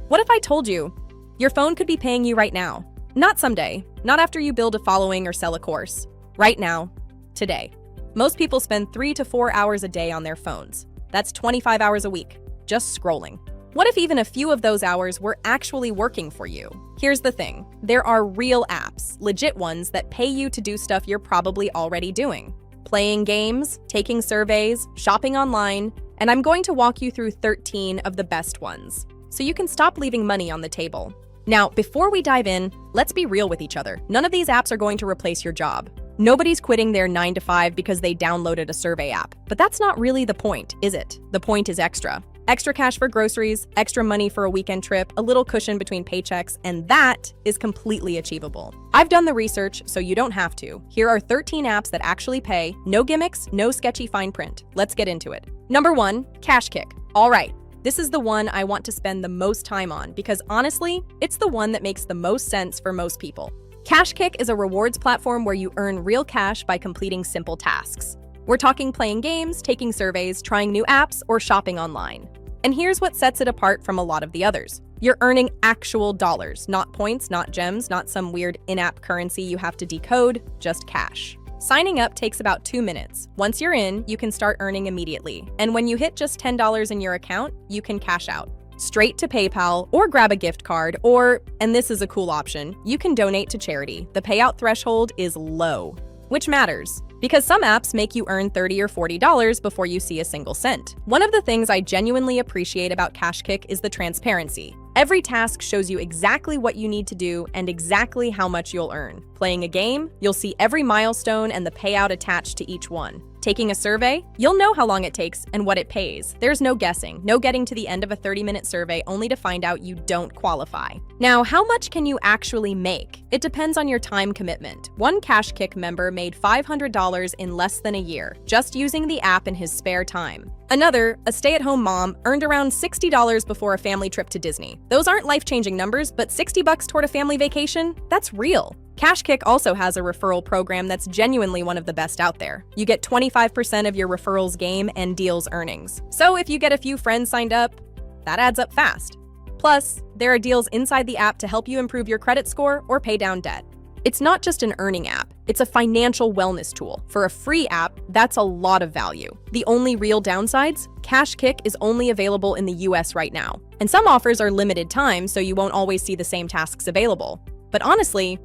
What if I told you your phone could be paying you right now? Not someday, not after you build a following or sell a course. Right now, today. Most people spend 3 to 4 hours a day on their phones. That's 25 hours a week, just scrolling. What if even a few of those hours were actually working for you? Here's the thing. There are real apps, legit ones, that pay you to do stuff you're probably already doing. Playing games, taking surveys, shopping online, and I'm going to walk you through 13 of the best ones, so you can stop leaving money on the table. Now, before we dive in, let's be real with each other. None of these apps are going to replace your job. Nobody's quitting their 9 to 5 because they downloaded a survey app. But that's not really the point, is it? The point is extra. Extra cash for groceries, extra money for a weekend trip, a little cushion between paychecks, and that is completely achievable. I've done the research, so you don't have to. Here are 13 apps that actually pay, no gimmicks, no sketchy fine print. Let's get into it. Number 1, KashKick. All right, this is the one I want to spend the most time on because honestly, it's the one that makes the most sense for most people. KashKick is a rewards platform where you earn real cash by completing simple tasks. We're talking playing games, taking surveys, trying new apps, or shopping online. And here's what sets it apart from a lot of the others. You're earning actual dollars, not points, not gems, not some weird in-app currency you have to decode, just cash. Signing up takes about 2 minutes. Once you're in, you can start earning immediately. And when you hit just $10 in your account, you can cash out. Straight to PayPal, or grab a gift card, or, and this is a cool option, you can donate to charity. The payout threshold is low, which matters, because some apps make you earn $30 or $40 before you see a single cent. One of the things I genuinely appreciate about KashKick is the transparency. Every task shows you exactly what you need to do and exactly how much you'll earn. Playing a game, you'll see every milestone and the payout attached to each one. Taking a survey, you'll know how long it takes and what it pays. There's no guessing, no getting to the end of a 30-minute survey only to find out you don't qualify. Now, how much can you actually make? It depends on your time commitment. One KashKick member made $500 in less than a year, just using the app in his spare time. Another, a stay-at-home mom, earned around $60 before a family trip to Disney. Those aren't life-changing numbers, but $60 toward a family vacation? That's real. KashKick also has a referral program that's genuinely one of the best out there. You get 25% of your referrals game and deals earnings. So if you get a few friends signed up, that adds up fast. Plus, there are deals inside the app to help you improve your credit score or pay down debt. It's not just an earning app, it's a financial wellness tool. For a free app, that's a lot of value. The only real downsides? KashKick is only available in the US right now. And some offers are limited time, so you won't always see the same tasks available. But honestly,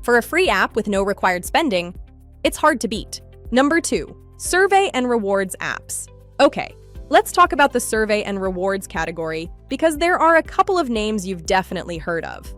for a free app with no required spending, it's hard to beat. Number 2, survey and rewards apps. Okay, let's talk about the survey and rewards category because there are a couple of names you've definitely heard of.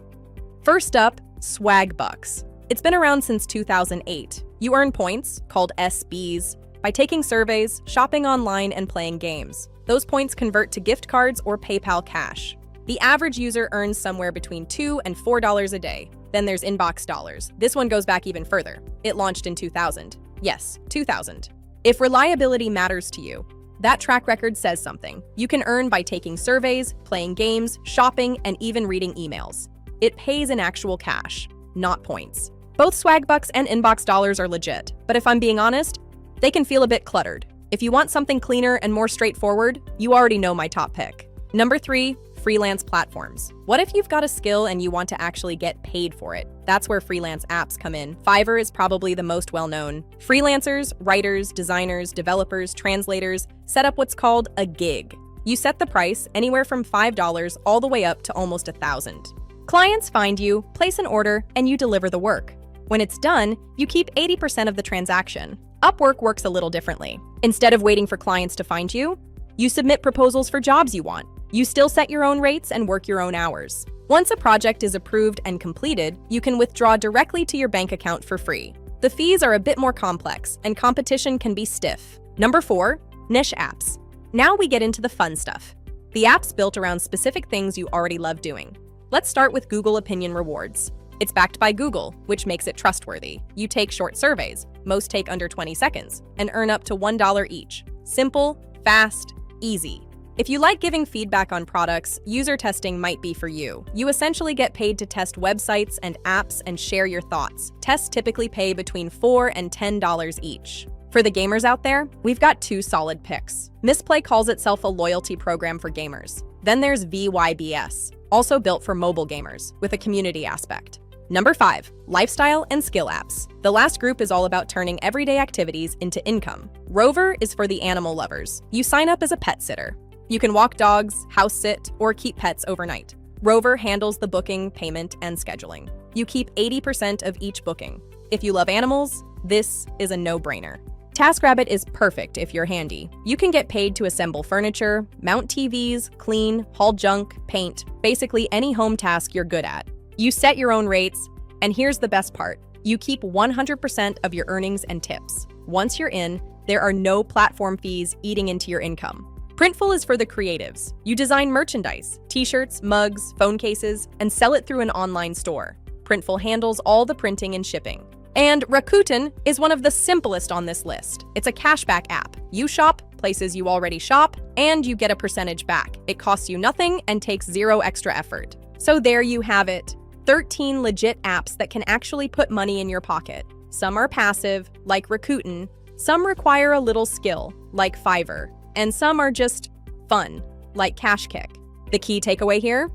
First up, Swagbucks. It's been around since 2008. You earn points, called SBs, by taking surveys, shopping online, and playing games. Those points convert to gift cards or PayPal cash. The average user earns somewhere between $2 and $4 a day. Then there's Inbox Dollars. This one goes back even further. It launched in 2000. Yes, 2000. If reliability matters to you, that track record says something. You can earn by taking surveys, playing games, shopping, and even reading emails. It pays in actual cash, not points. Both Swagbucks and Inbox Dollars are legit, but if I'm being honest, they can feel a bit cluttered. If you want something cleaner and more straightforward, you already know my top pick. Number 3, Freelance Platforms. What if you've got a skill and you want to actually get paid for it? That's where freelance apps come in. Fiverr is probably the most well-known. Freelancers, writers, designers, developers, translators set up what's called a gig. You set the price anywhere from $5 all the way up to almost $1,000. Clients find you, place an order, and you deliver the work. When it's done, you keep 80% of the transaction. Upwork works a little differently. Instead of waiting for clients to find you, you submit proposals for jobs you want. You still set your own rates and work your own hours. Once a project is approved and completed, you can withdraw directly to your bank account for free. The fees are a bit more complex, and competition can be stiff. Number 4, niche apps. Now we get into the fun stuff. The apps built around specific things you already love doing. Let's start with Google Opinion Rewards. It's backed by Google, which makes it trustworthy. You take short surveys, most take under 20 seconds, and earn up to $1 each. Simple, fast, easy. If you like giving feedback on products, user testing might be for you. You essentially get paid to test websites and apps and share your thoughts. Tests typically pay between $4 and $10 each. For the gamers out there, we've got 2 solid picks. Misplay calls itself a loyalty program for gamers. Then there's VYBS. also built for mobile gamers with a community aspect. Number 5, lifestyle and skill apps. The last group is all about turning everyday activities into income. Rover is for the animal lovers. You sign up as a pet sitter. You can walk dogs, house sit, or keep pets overnight. Rover handles the booking, payment, and scheduling. You keep 80% of each booking. If you love animals, this is a no-brainer. TaskRabbit is perfect if you're handy. You can get paid to assemble furniture, mount TVs, clean, haul junk, paint, basically any home task you're good at. You set your own rates, and here's the best part. You keep 100% of your earnings and tips. Once you're in, there are no platform fees eating into your income. Printful is for the creatives. You design merchandise, t-shirts, mugs, phone cases, and sell it through an online store. Printful handles all the printing and shipping. And Rakuten is one of the simplest on this list. It's a cashback app. You shop places you already shop, and you get a percentage back. It costs you nothing and takes zero extra effort. So there you have it. 13 legit apps that can actually put money in your pocket. Some are passive, like Rakuten. Some require a little skill, like Fiverr. And some are just fun, like KashKick. The key takeaway here?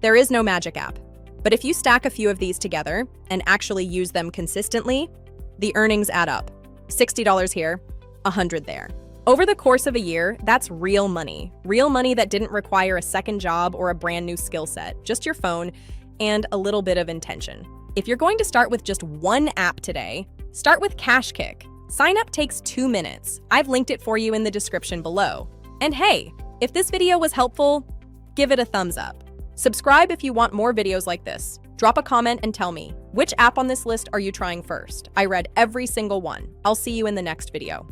There is no magic app. But if you stack a few of these together and actually use them consistently, the earnings add up. $60 here, $100 there. Over the course of a year, that's real money that didn't require a second job or a brand new skill set, just your phone and a little bit of intention. If you're going to start with just one app today, start with KashKick. Sign up takes 2 minutes. I've linked it for you in the description below. And hey, if this video was helpful, give it a thumbs up. Subscribe if you want more videos like this. Drop a comment and tell me, which app on this list are you trying first? I read every single one. I'll see you in the next video.